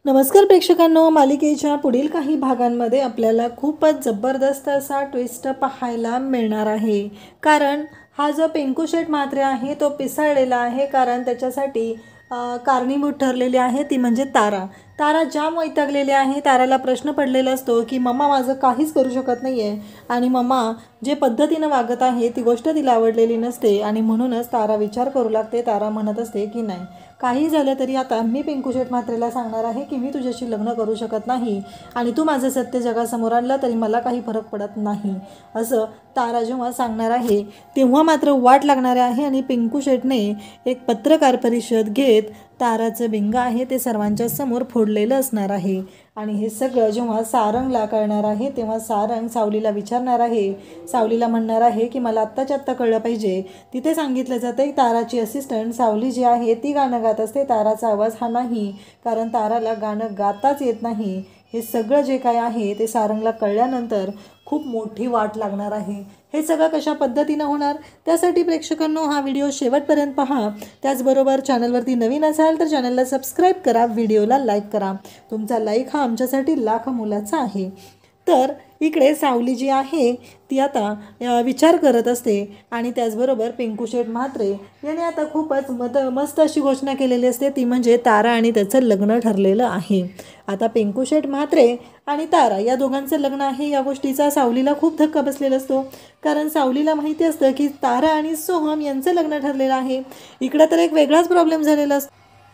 नमस्कार प्रेक्षकांनो, मालिकेच्या पुढील काही भागांमध्ये आपल्याला खूपच जबरदस्त असा ट्विस्ट पाहायला मिळणार आहे. कारण हा जो पिंकू शेठ म्हात्रे आहे तो पिसाळलेला आहे. कारण त्याच्यासाठी कारणीभूत ठरलेली आहे ती म्हणजे तारा. तारा जाम वैतागलेली आहे. ताराला प्रश्न पडलेला असतो की मम्मा माझं काहीच करू शकत नाही आहे आणि मम्मा जे पद्धतीनं वागत आहे ती गोष्ट तिला आवडलेली नसते आणि म्हणूनच तारा विचार करू लागते. तारा म्हणत असते की नाही, काही झालं तरी आता मी पिंकू शेठ म्हात्रेला सांगणार आहे की मी तुझ्याशी लग्न करू शकत नाही आणि तू माझं सत्य जगासमोर आणलं तरी मला काही फरक पडत नाही, असं तारा जेव्हा सांगणार आहे तेव्हा मात्र वाट लागणार आहे. आणि पिंकू शेठने एक पत्रकार परिषद घेत ताराचं बिंग आहे ते सर्वांच्या समोर फोडलेलं असणार आहे. आणि हे सगळं जेव्हा सारंगला कळणार आहे तेव्हा सारंग सावलीला विचारणार आहे. सावलीला म्हणणार आहे की मला आत्ताच्या आत्ता कळलं पाहिजे. तिथे सांगितलं जातं की ताराची असिस्टंट सावली जी आहे ती गाणं गात असते, ताराचा आवाज हा नाही, कारण ताराला गाणं गाताच येत नाही. हे सगळं जे काय आहे ते सारंगला कळल्यानंतर खूप मोठी वाट लागणार आहे. हे सगळं कशा पद्धतीनं होणार त्यासाठी प्रेक्षकांनो हा व्हिडिओ शेवटपर्यंत पहा. त्याचबरोबर चॅनलवरती नवीन असाल तर चॅनलला सबस्क्राईब करा, व्हिडिओला लाईक करा. तुमचा लाईक हा आमच्यासाठी लाख मोलाचा आहे. तर इकडे सावली जी आहे ती आता विचार करत असते आणि त्याचबरोबर पिंकू शेठ म्हात्रे याने आता खूपच मस्त अशी घोषणा केलेली असते, ती म्हणजे तारा आणि त्याचं लग्न ठरलेलं आहे. आता पिंकू शेठ म्हात्रे आणि तारा या दोघांचं लग्न आहे या गोष्टीचा सावलीला खूप धक्का बसलेला असतो. कारण सावलीला माहिती असतं की तारा आणि सोहम यांचं लग्न ठरलेलं आहे. इकडं तर एक वेगळाच प्रॉब्लेम झालेला असतो,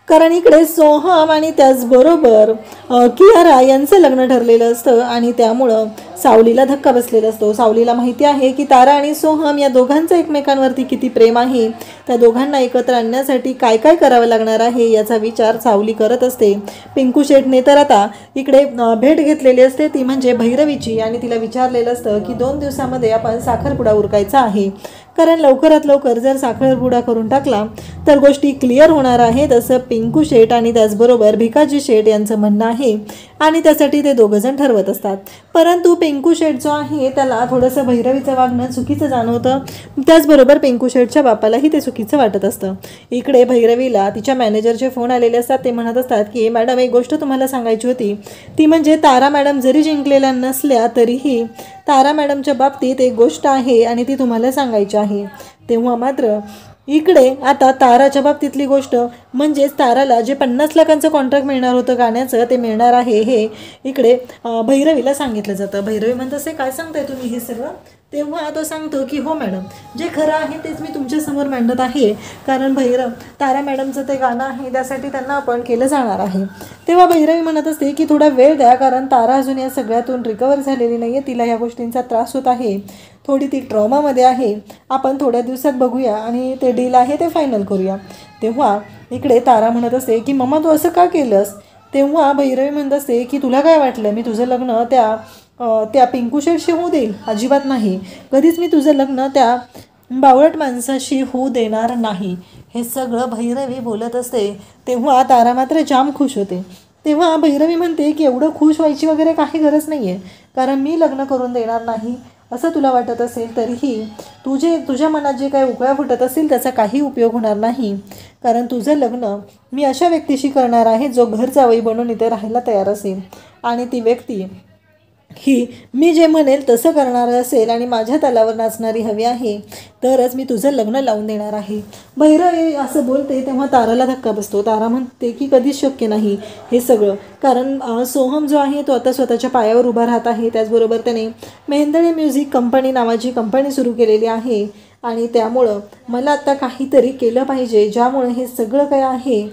कारण इकडे सोहम आणि त्याचबरोबर कियारा यांचं लग्न ठरलेलं असतं आणि त्यामुळं सावलीला धक्का बसलेला असतो. सावलीला माहिती आहे की तारा आणि सोहम या दोघांचं एकमेकांवरती किती प्रेम आहे. त्या दोघांना एकत्र आणण्यासाठी काय काय करावं लागणार आहे याचा विचार सावली करत असते. पिंकू शेठने तर आता इकडे भेट घेतलेली असते ती म्हणजे भैरवीची आणि तिला विचारलेलं असतं की 2 दिवसामध्ये आपण साखरपुडा उरकायचा आहे. कारण लवकरात लवकर जर साखरपुडा करून टाकला तर गोष्टी क्लिअर होणार आहेत असं पिंकू शेठ आणि त्याचबरोबर भिकाजी शेठ यांचं म्हणणं आहे आणि त्यासाठी ते दोघंजण ठरवत असतात. परंतु पिंकू शेठ जो आहे त्याला थोडंसं भैरवीचं वागणं चुकीचं जाणवतं. त्याचबरोबर पिंकू शेठच्या बापालाही ते चुकीचं वाटत असतं. इकडे भैरवीला तिच्या मॅनेजरचे फोन आलेले असतात. ते म्हणत असतात की मॅडम एक गोष्ट तुम्हाला सांगायची होती, ती म्हणजे तारा मॅडम जरी जिंकलेल्या नसल्या तरीही तारा मॅडमच्या बाबतीत एक गोष्ट आहे आणि ती तुम्हाला सांगायची आहे. तेव्हा मात्र इकडे आता ताराच्या बाबतीतली गोष्ट म्हणजेच ताराला जे 50 लाखांचं कॉन्ट्रॅक्ट मिळणार होतं गाण्याचं ते मिळणार आहे हे इकडे भैरवीला सांगितलं जातं. भैरवी म्हणत असे काय सांगताय तुम्ही हे सगळं. तेव्हा तो सांगतो की हो मॅडम, जे खरं आहे तेच मी तुमच्यासमोर मांडत आहे. कारण तारा मॅडमचं ते गाणं आहे त्यासाठी त्यांना अपॉइंट केलं जाणार आहे. तेव्हा भैरवी म्हणत असते की थोडा वेळ द्या, कारण तारा अजून या सगळ्यातून रिकवर झालेली नाही आहे, तिला या गोष्टींचा त्रास होत आहे, थोडी ती ट्रॉमामध्ये आहे. आपण थोड्या दिवसात बघूया आणि ते डील आहे ते फायनल करूया. तेव्हा इकडे तारा म्हणत असते की मम्मा तू असं का केलंस. तेव्हा भैरवी म्हणत असते की तुला काय वाटलं मी तुझं लग्न त्या पिंकू शेठशी होऊ देईल. अजिबात नाही, कधीच मी तुझं लग्न त्या बावळट माणसाशी होऊ देणार नाही. हे सगळं भैरवी बोलत असते. तेव्हा तारा मात्र जाम खुश होते. तेव्हा भैरवी म्हणते की एवढं खुश व्हायची वगैरे काही गरज नाही आहे, कारण मी लग्न करून देणार नाही असं तुला वाटत असेल तरीही तुझ्या मनात जे काही उकळ्या फुटत असेल त्याचा काही उपयोग होणार नाही. कारण तुझं लग्न मी अशा व्यक्तीशी करणार आहे जो घर जावई बनून इथे राहायला तयार असेल आणि ती व्यक्ती ही मी जे म्हणेल तसं करणार असेल आणि माझ्या तालावर नाचणारी हवी आहे, तरच मी तुझं लग्न लावून देणार आहे. भैरवी असं बोलते तेव्हा ताराला धक्का बसतो. तारा म्हणते की कधीच शक्य नाही हे सगळं, कारण सोहम जो आहे तो आता स्वतःच्या पायावर उभा राहत आहे. त्याचबरोबर त्याने मेहंदळे म्युझिक कंपनी नावाची कंपनी सुरू केलेली आहे आणि त्यामुळं मला आता काहीतरी केलं पाहिजे ज्यामुळे हे सगळं काय आहे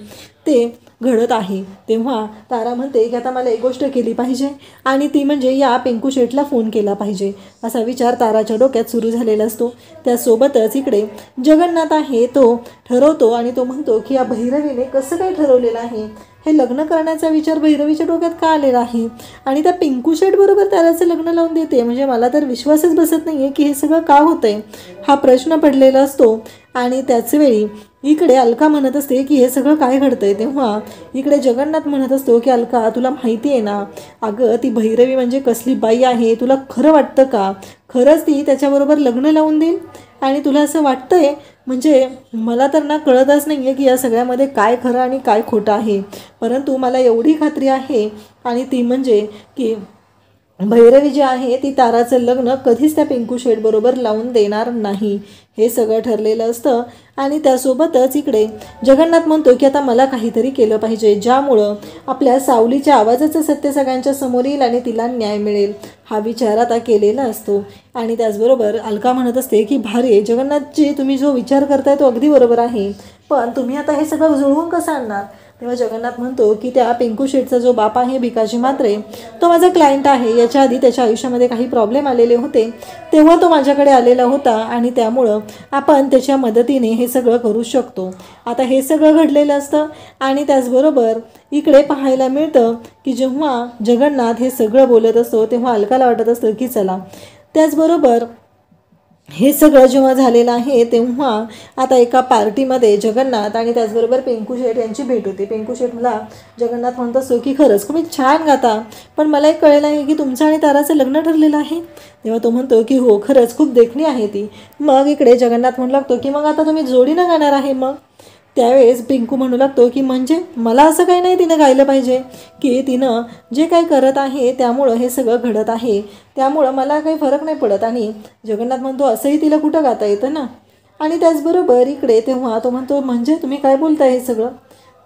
ते घडत आहे. तेव्हा तारा म्हणते की आता मला एक गोष्ट केली पाहिजे आणि ती म्हणजे या पिंकू शेठला फोन केला पाहिजे असा विचार ताराच्या डोक्यात सुरू झालेला असतो. त्यासोबतच इकडे जगन्नाथ आहे तो ठरवतो आणि तो म्हणतो की या भैरवीने कसं काय ठरवलेलं आहे, हे लग्न करण्याचा विचार भैरवीच्या डोक्यात का आलेला आहे आणि त्या पिंकू शेठबरोबर ताराचं लग्न लावून देते. म्हणजे मला तर विश्वासच बसत नाही आहे की हे सगळं का होतं आहे, हा प्रश्न पडलेला असतो. आणि त्याचवेळी इकडे अलका म्हणत असते की हे सगळं काय घडतंय. तेव्हा इकडे जगन्नाथ म्हणत असतो की अलका तुला माहिती आहे ना, अगं ती भैरवी म्हणजे कसली बाई आहे, तुला खरं वाटतं का खरंच ती त्याच्याबरोबर लग्न लावून देईल आणि तुला असं वाटतंय म्हणजे मला तर ना कळतच नाही आहे की या सगळ्यामध्ये काय खरं आणि काय खोटं आहे. परंतु मला एवढी खात्री आहे आणि ती म्हणजे की भैरवी जी आहे ती ताराचं लग्न कधीच त्या पिंकू शेठबरोबर लावून देणार नाही, हे सगळं ठरलेलं असतं. आणि त्यासोबतच इकडे जगन्नाथ म्हणतो की आता मला काहीतरी केलं पाहिजे ज्यामुळं आपल्या सावलीच्या आवाजाचं सत्य सगळ्यांच्या समोर येईल आणि तिला न्याय मिळेल, हा विचार आता केलेला असतो. आणि त्याचबरोबर अलका म्हणत असते की भारी जगन्नाथजी, तुम्ही जो विचार करताय तो अगदी बरोबर आहे, पण तुम्ही आता हे सगळं जुळवून कसं आणणार. तेव्हा जगन्नाथ म्हणतो की त्या पिंकू शेठचा जो बाप आहे भिकाजी म्हात्रे, तो माझा क्लायंट आहे. याच्या आधी त्याच्या आयुष्यामध्ये काही प्रॉब्लेम आलेले होते, तेव्हा तो माझ्याकडे आलेला होता आणि त्यामुळं आपण त्याच्या मदतीने हे सगळं करू शकतो. आता हे सगळं घडलेलं असतं. आणि त्याचबरोबर इकडे पाहायला मिळतं की जेव्हा जगन्नाथ हे सगळं बोलत असतो तेव्हा अलकाला वाटत असतं की चला. त्याचबरोबर हे सगळं जेव्हा झालेलं आहे तेव्हा आता एका पार्टीमध्ये जगन्नाथ आणि त्याचबरोबर पिंकू शेठ यांची भेट होते. पिंकू शेठ मला जगन्नाथ म्हणत असतो की खरंच तुम्ही छान गाता, पण मला एक कळलं आहे की तुमचं आणि ताराचं लग्न ठरलेलं आहे. तेव्हा तो म्हणतो की हो खरंच खूप देखणी आहे ती. मग इकडे जगन्नाथ म्हणू लागतो की मग आता तुम्ही जोडीनं गाणार आहे. मग त्यावेळेस पिंकू म्हणू लागतो की म्हणजे मला असं काही नाही तिनं गायलं पाहिजे, की तिनं जे काही करत आहे त्यामुळं हे सगळं घडत आहे, त्यामुळं मला काही फरक नाही पडत. आणि जगन्नाथ म्हणतो असंही तिला कुठं गाता येतं ना. आणि त्याचबरोबर इकडे तेव्हा तो म्हणतो म्हणजे तुम्ही काय बोलताय हे सगळं.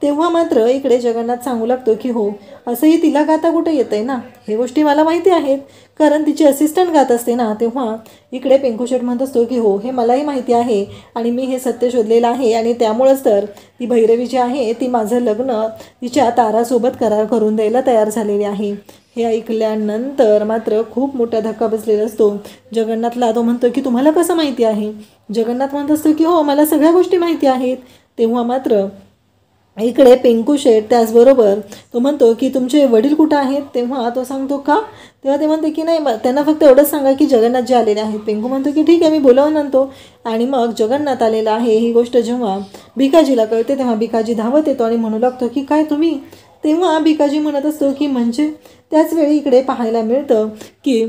तेव्हा मात्र इकडे जगन्नाथ सांगू लागतो की हो असंही तिला गाता कुठं येतं आहे ना, हे गोष्टी मला माहिती आहेत, कारण तिची असिस्टंट गात असते ना. तेव्हा इकडे पिंकू शेठ म्हणत असतो की हो हे मलाही माहिती आहे आणि मी हे सत्य शोधलेलं आहे आणि त्यामुळंच तर ती भैरवी जी आहे ती माझं लग्न तिच्या तारासोबत करार करून द्यायला तयार झालेली आहे. हे ऐकल्यानंतर मात्र खूप मोठा धक्का बसलेला असतो जगन्नाथला. तो म्हणतो की तुम्हाला कसं माहिती आहे. जगन्नाथ म्हणत असतो की हो मला सगळ्या गोष्टी माहिती आहेत. तेव्हा मात्र इकडे पिंकू शेठ त्याचबरोबर तो म्हणतो की तुमचे वडील कुठं आहेत. तेव्हा तो सांगतो का. तेव्हा ते म्हणते की नाही त्यांना फक्त एवढंच सांगा की जगन्नाथजी आलेले आहेत. पिंकू म्हणतो की ठीक आहे मी बोलावून आणतो. आणि मग जगन्नाथ आलेला आहे ही गोष्ट जेव्हा भिकाजीला कळते तेव्हा भिकाजी धावत येतो आणि म्हणू लागतो की काय तुम्ही. तेव्हा भिकाजी म्हणत असतो की म्हणजे. त्याचवेळी इकडे पाहायला मिळतं की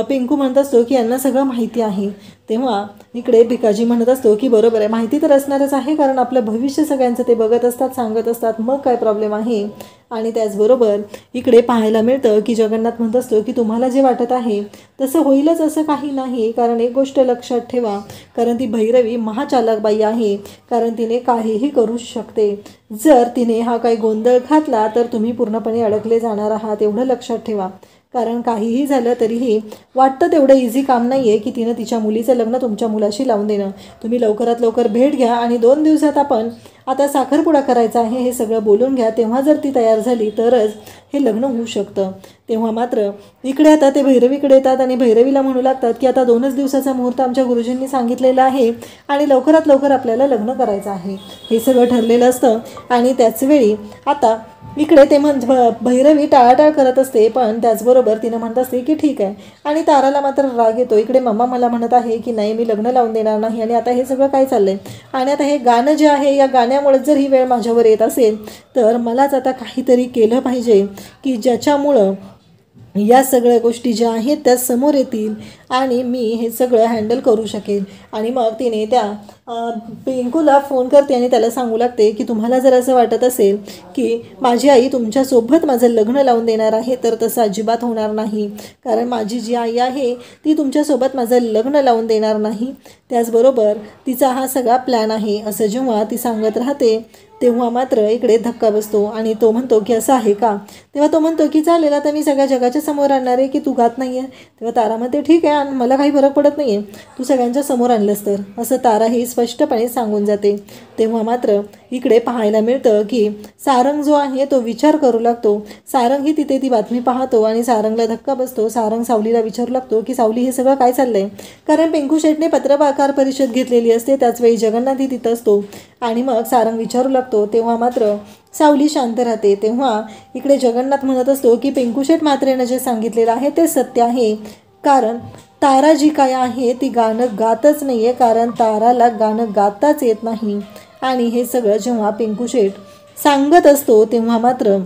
पिंकू म्हणत असतो की यांना सगळं माहिती आहे. तेव्हा इकडे भिकाजी म्हणत असतो की बरोबर आहे, माहिती तर असणारच आहे, कारण आपलं भविष्य सगळ्यांचं ते बघत असतात, सांगत असतात, मग काय प्रॉब्लेम आहे. आणि त्याचबरोबर इकडे पाहायला मिळतं की जगन्नाथ म्हणत असतो की तुम्हाला जे वाटत आहे तसं होईलच असं काही नाही, कारण एक गोष्ट लक्षात ठेवा, कारण ती भैरवी महाचालक बाई आहे, कारण तिने काहीही करू शकते. जर तिने हा काही गोंधळ घातला तर तुम्ही पूर्णपणे अडकले जाणार आहात, एवढं लक्षात ठेवा. कारण काहीही झालं तरीही वाटतं तेवढं इझी काम नाही आहे की तिनं तिच्या मुलीचं लग्न तुमच्या मुलाशी लावून देणं. तुम्ही लवकरात लवकर भेट घ्या आणि 2 दिवसात आपण आता साखरपुडा करायचा आहे हे सगळं बोलून घ्या, तेव्हा जर ती तयार झाली तरच हे लग्न होऊ शकतं. तेव्हा मात्र इकडे आता ते भैरवीकडे येतात आणि भैरवीला म्हणू लागतात की आता 2च दिवसाचा मुहूर्त आमच्या गुरुजींनी सांगितलेला आहे आणि लवकरात लवकर आपल्याला लग्न करायचं आहे, हे सगळं ठरलेलं असतं. आणि त्याचवेळी आता इकडे ते भैरवी टाळाटाळ करत असते, पण त्याचबरोबर तिनं म्हणत असते की ठीक आहे. आणि ताराला मात्र राग येतो. इकडे मम्मा मला म्हणत आहे की नाही मी लग्न लावून देणार नाही, आणि आता हे सगळं काय चाललंय. आणि आता हे गाणं जे आहे या गाण्यामुळे जर ही वेळ माझ्यावर येत असेल तर मलाच आता काहीतरी केलं पाहिजे की ज्याच्यामुळं या सगळ्या गोष्टी ज्या आहेत त्या समोर येतील आणि मी हे सगळं हँडल करू शकेल. आणि मग तिने त्या पिंकूला फोन करते आणि त्याला सांगू लागते की तुम्हाला जर असं वाटत असेल की माझी आई तुमच्यासोबत माझं लग्न लावून देणार आहे तर तसं अजिबात होणार नाही, कारण माझी जी आई आहे ती तुमच्यासोबत माझं लग्न लावून देणार नाही. त्याचबरोबर तिचा हा सगळा प्लॅन आहे, असं जेव्हा ती सांगत राहते तेव्हा मात्र इकडे धक्का बसतो आणि तो म्हणतो की असं आहे का. तेव्हा तो म्हणतो की चालेल आता मी सगळ्या जगाच्या समोर आणणार आहे की तू गात नाही आहे. तेव्हा तारा म्हणते ठीक आहे आणि मला काही फरक पडत नाही आहे, तू सगळ्यांच्या समोर आणलंस तर, असं तारा ही स्पष्टपणे सांगून जाते. तेव्हा मात्र इकडे पाहायला मिळतं की सारंग जो आहे तो विचार करू लागतो. सारंग ही तिथे ती बातमी पाहतो आणि सारंगला धक्का बसतो. सारंग सावलीला विचारू लागतो की सावली हे सगळं काय चाललंय, कारण पिंकू शेठने पत्रकार परिषद घेतलेली असते, त्याचवेळी जगन्नाथही तिथं असतो. आणि मग सारंग विचारू लागतो तेव्हा मात्र सावली शांत राहते. तेव्हा इकडे जगन्नाथ म्हणत असतो की पिंकू शेठ म्हात्रेनं जे सांगितलेलं आहे ते सत्य आहे, कारण तारा जी काय आहे ती गाणं गातच नाही आहे, कारण ताराला गाणं गाताच येत नाही. आणि हे सगळं जेव्हा पिंकू शेठ सांगत असतो तेव्हा मात्र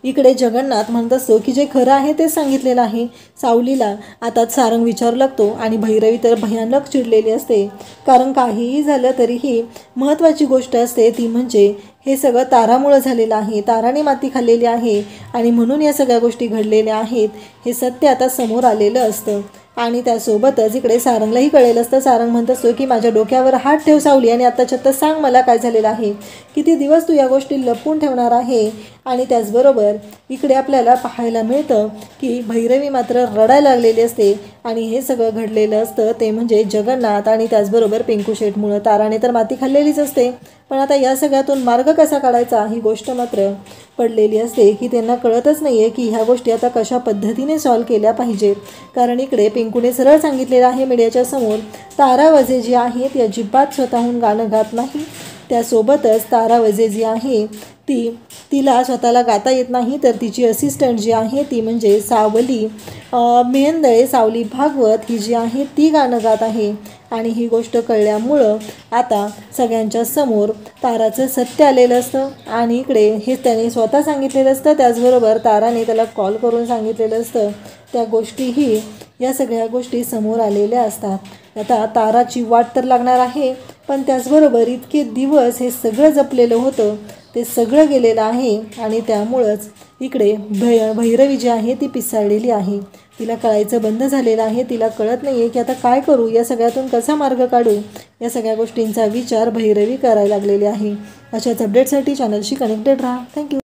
इकडे जगन्नाथ म्हणत असतो की जे खरं आहे ते सांगितलेलं आहे. सावलीला आता सारंग विचारू लागतो आणि भैरवी तर भयानक चिडलेली असते, कारण काहीही झालं तरीही महत्त्वाची गोष्ट असते ती म्हणजे हे सगळं तारामुळं झालेलं आहे. ताराने माती खाल्लेली आहे आणि म्हणून या सगळ्या गोष्टी घडलेल्या आहेत. हे सत्य आता समोर आलेलं असतं आणि त्यासोबतच इकडे सारंगलाही कळेल असतं. सारंग म्हणत असतो की माझ्या डोक्यावर हात ठेव सावली आणि आत्ताच्या आत्ता सांग मला काय झालेलं आहे. किती दिवस तू या गोष्टी लपवून ठेवणार आहे. आणि त्याचबरोबर इकडे आपल्याला पाहायला मिळतं की भैरवी मात्र रडायला लागलेली असते आणि हे सगळं घडलेलं असतं ते म्हणजे जगन्नाथ आणि त्याचबरोबर पिंकू शेटमुळं. ताराने तर माती खाल्लेलीच असते, पण आता या सगळ्यातून मार्ग कसा काढायचा ही गोष्ट मात्र पडलेली असते की त्यांना कळतच नाही आहे की ह्या गोष्टी आता कशा पद्धतीने सॉल्व केल्या पाहिजेत. कारण इकडे पिंकूने सरळ सांगितलेलं आहे मीडियाच्या समोर, तारा वजे जी आहे ती अजिबात स्वतःहून गाणं गात नाही. त्यासोबतच तारा वजे जी आहे तिला स्वतःला गाता येत नाही, तर तिची असिस्टंट जी आहे ती म्हणजे सावली मेहंदळे, सावली भागवत ही जी आहे ती गाणं गात आहे. आणि ही गोष्ट कळल्यामुळं आता सगळ्यांच्या समोर ताराचं सत्य आलेलं असतं आणि इकडे हे त्याने स्वतः सांगितलेलं असतं, त्याचबरोबर ताराने त्याला कॉल करून सांगितलेलं असतं. त्या गोष्टीही या सगळ्या गोष्टी समोर आलेल्या असतात. आता ताराची वाट तर लागणार आहे, पण त्याचबरोबर इतके दिवस हे सगळं जपलेलं होतं ते सगळं गेलेलं आहे आणि त्यामुळंच इकडे भैरवी जी आहे ती पिसाळलेली आहे. तिला कळायचं बंद झालेलं आहे. तिला कळत नाही आहे की आता काय करू, या सगळ्यातून कसा मार्ग काढू. या सगळ्या गोष्टींचा विचार भैरवी करायला लागलेली आहे. अशाच अपडेटसाठी चॅनलशी कनेक्टेड राहा. थँक्यू.